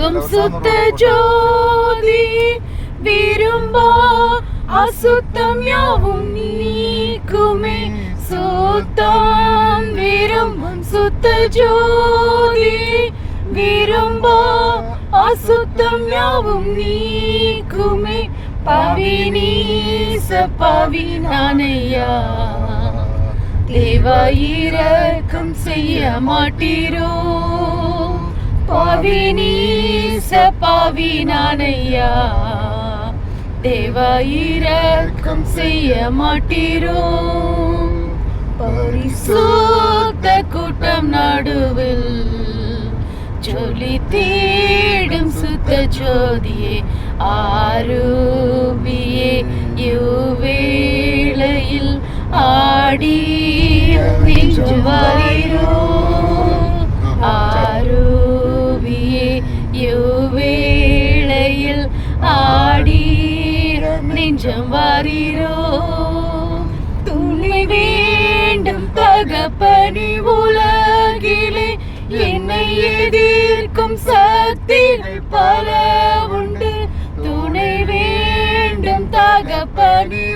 எங்கும் சுத்த ஜோதி விரும்பா அசுத்தம் யாவும் நீக்குமே. சுத்தம் விரும்பும் சுத்த ஜோதி விரும்பா அசுத்தம் யாவும் நீக்குமே. பவினீச பவினானையா தேவா இரக்கம் செய்ய மாட்டீரோ. பவினீச பவினானையா தேவா இரக்கம் செய்ய மாட்டீரோ. பரிசுத்த கூட்டம் நடுவில் ஜொலி தேடும் சுத்த ஜோதியே ஆரூபியே யுவேளையில் ஆடி நெஞ்சம் வாரீரோ. ஆரூபியே யுவேளையில் ஆடி நெஞ்சம் வாரீரோ. துணை வேண்டும் தகப்பனே உலகிலே என்னை எதிர்க்கும் சக்திகள் பல உண்டு. துணை வேண்டும் தகப்பனே